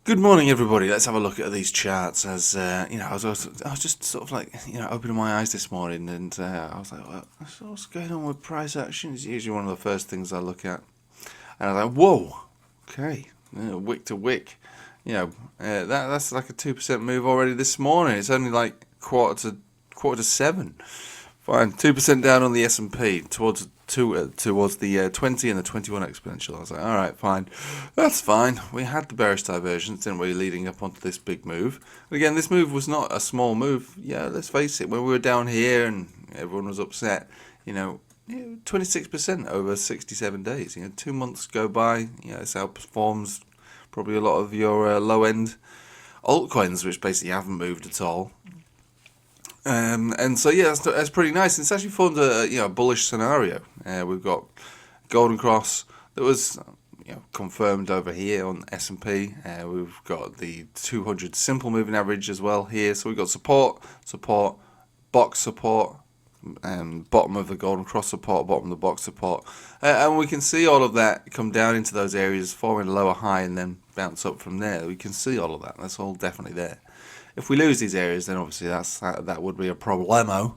Good morning, everybody. Let's have a look at these charts. As I was just sort of like, opening my eyes this morning, and I was like, what's going on with price action? It's usually one of the first things I look at, and I was like, whoa, okay, wick to wick, that's like a 2% move already this morning. It's only like quarter to seven. Fine, 2% down on the S&P towards the 20 and the 21 exponential. I was like, all right, fine, that's fine. We had the bearish divergence, didn't we, leading up onto this big move. And again, this move was not a small move. Yeah, let's face it. When we were down here and everyone was upset, 26% over 67 days. 2 months go by. This outperforms probably a lot of your low-end altcoins, which basically haven't moved at all. And so yeah, that's pretty nice. It's actually formed a bullish scenario. We've got golden cross that was confirmed over here on S&P. We've got the 200 simple moving average as well here. So we've got support, box support, bottom of the golden cross support, bottom of the box support, and we can see all of that come down into those areas, forming a lower high, and then bounce up from there. We can see all of that. That's all definitely there. If we lose these areas, then obviously that would be a problemo.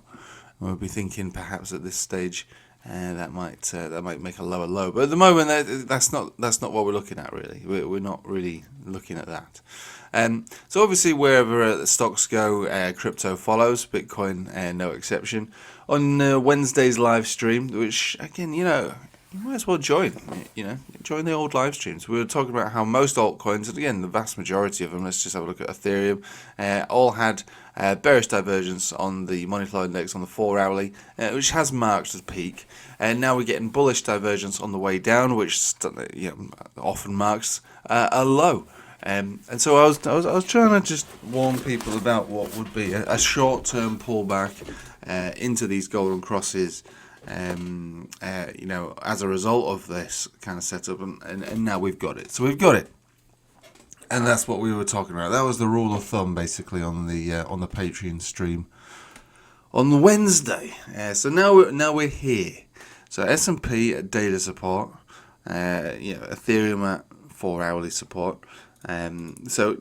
We'll be thinking perhaps at this stage that might make a lower low. But at the moment, that's not what we're looking at really. We're not really looking at that. So obviously, wherever the stocks go, crypto follows. Bitcoin, no exception. On Wednesday's live stream, which again, you might as well join. Join the old live streams. We were talking about how most altcoins, and again, the vast majority of them, let's just have a look at Ethereum, all had bearish divergence on the money flow index on the 4-hourly, which has marked the peak. And now we're getting bullish divergence on the way down, which often marks a low. And so I was trying to just warn people about what would be a short-term pullback into these golden crosses. As a result of this kind of setup, and now we've got it. So we've got it, and that's what we were talking about. That was the rule of thumb, basically, on the Patreon stream on Wednesday. So now we're here. So S&P at daily support, Ethereum at 4-hourly support. So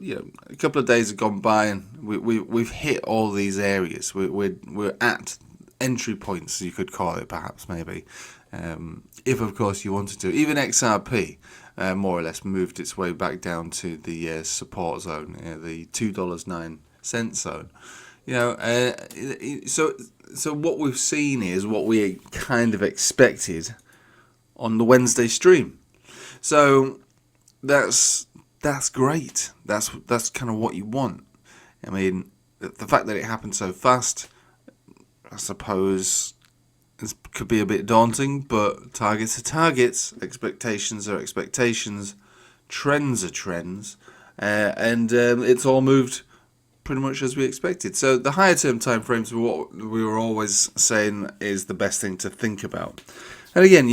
a couple of days have gone by, and we've hit all these areas. We're at entry points, you could call it, perhaps, maybe, if of course you wanted to. Even XRP more or less moved its way back down to the support zone, the $2.09 zone. So what we've seen is what we kind of expected on the Wednesday stream. So that's great. That's kind of what you want. I mean, the fact that it happened so fast, I suppose, could be a bit daunting, but targets are targets, expectations are expectations, trends are trends, and it's all moved pretty much as we expected. So the higher term timeframes were what we were always saying is the best thing to think about. And again,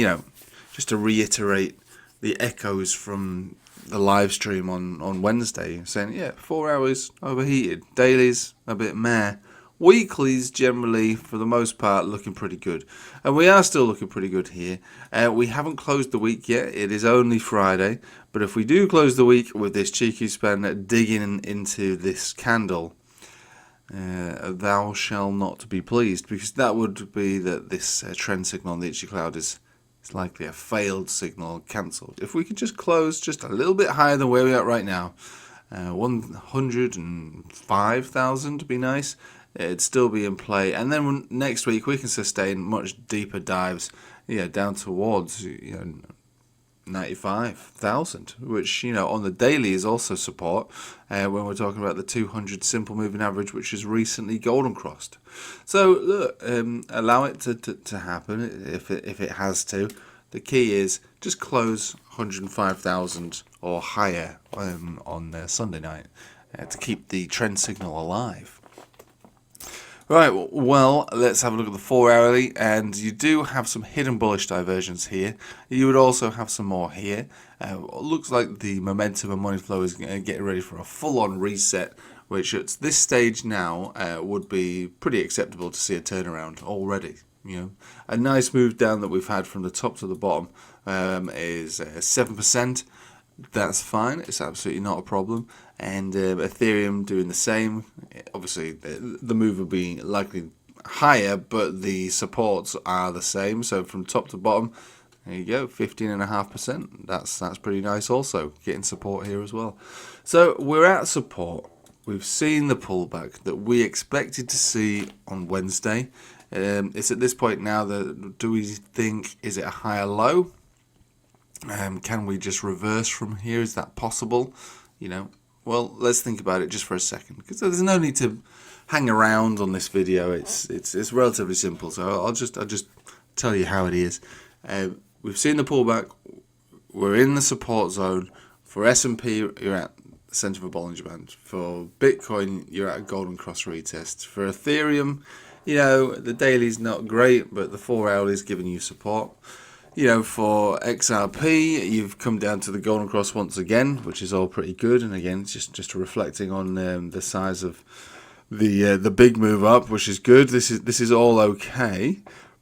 just to reiterate the echoes from the live stream on Wednesday, saying, 4 hours overheated, dailies a bit meh. Weeklies generally, for the most part, looking pretty good. And we are still looking pretty good here. We haven't closed the week yet. It is only Friday. But if we do close the week with this cheeky span digging into this candle, thou shall not be pleased. Because that would be that this trend signal on the Itchy Cloud is likely a failed signal, cancelled. If we could just close just a little bit higher than where we are right now, 105,000 would be nice. It'd still be in play, and then next week we can sustain much deeper dives, down towards 95,000, which on the daily is also support. When we're talking about the 200 simple moving average, which is recently golden crossed. So look, allow it to happen if it has to. The key is just close 105,000 or higher on Sunday night to keep the trend signal alive. Right, well, let's have a look at the 4-hourly, and you do have some hidden bullish divergence here. You would also have some more here. Looks like the momentum and money flow is getting ready for a full-on reset, which at this stage now would be pretty acceptable to see a turnaround already. A nice move down that we've had from the top to the bottom is 7%. that's fine. It's absolutely not a problem. And Ethereum doing the same. Obviously, the move will be likely higher, but the supports are the same. So from top to bottom, there you go, 15.5%. That's pretty nice. Also getting support here as well. So we're at support. We've seen the pullback that we expected to see on Wednesday. It's at this point now that, do we think, is it a higher low? Can we just reverse from here? Is that possible? Well, let's think about it just for a second, because there's no need to hang around on this video. It's relatively simple. So I'll just tell you how it is. We've seen the pullback. We're in the support zone. For S&P, you're at the center of a Bollinger Band. For Bitcoin, you're at a Golden Cross retest. For Ethereum, the daily's not great, but the 4 hourly is giving you support. For XRP, you've come down to the Golden Cross once again, which is all pretty good. And again, just reflecting on the size of the big move up, which is good. This is all okay.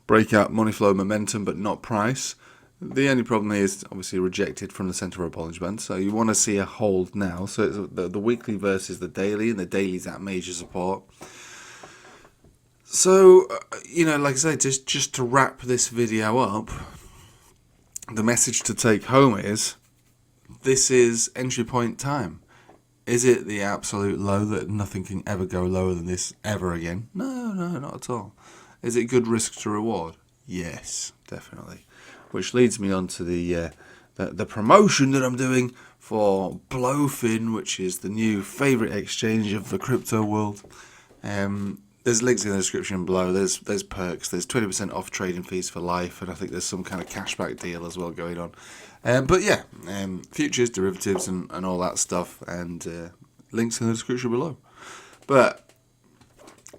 Breakout money flow momentum, but not price. The only problem is obviously rejected from the center of a Bollinger Band. So you want to see a hold now. So it's the weekly versus the daily, and the daily's at major support. So like I say, just to wrap this video up, the message to take home is, this is entry point time. Is it the absolute low that nothing can ever go lower than this ever again? No, not at all. Is it good risk to reward? Yes, definitely. Which leads me on to the promotion that I'm doing for BloFin, which is the new favourite exchange of the crypto world. There's links in the description below. There's perks. There's 20% off trading fees for life, and I think there's some kind of cashback deal as well going on. But yeah, futures, derivatives, and all that stuff, and links in the description below. But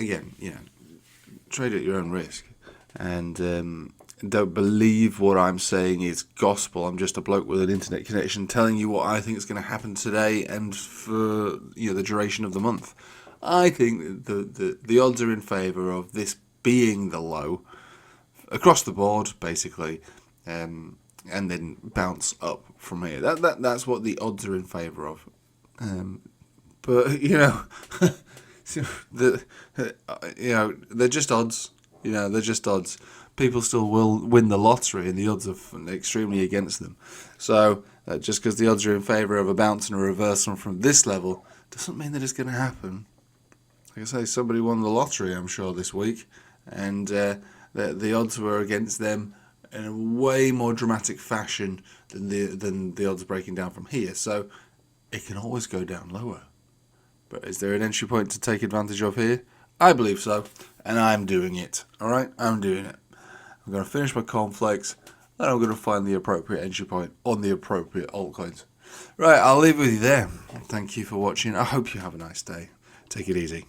again, trade at your own risk, and don't believe what I'm saying is gospel. I'm just a bloke with an internet connection telling you what I think is going to happen today and for the duration of the month. I think the odds are in favour of this being the low across the board, basically, and then bounce up from here. That's what the odds are in favour of. But they're just odds. They're just odds. People still will win the lottery, and the odds are extremely against them. So just because the odds are in favour of a bounce and a reversal from this level doesn't mean that it's going to happen. Like I say, somebody won the lottery, I'm sure, this week, and the odds were against them in a way more dramatic fashion than the odds breaking down from here. So it can always go down lower. But is there an entry point to take advantage of here? I believe so, and I'm doing it. All right, I'm doing it. I'm going to finish my cornflakes, and I'm going to find the appropriate entry point on the appropriate altcoins. Right, I'll leave it with you there. Thank you for watching. I hope you have a nice day. Take it easy.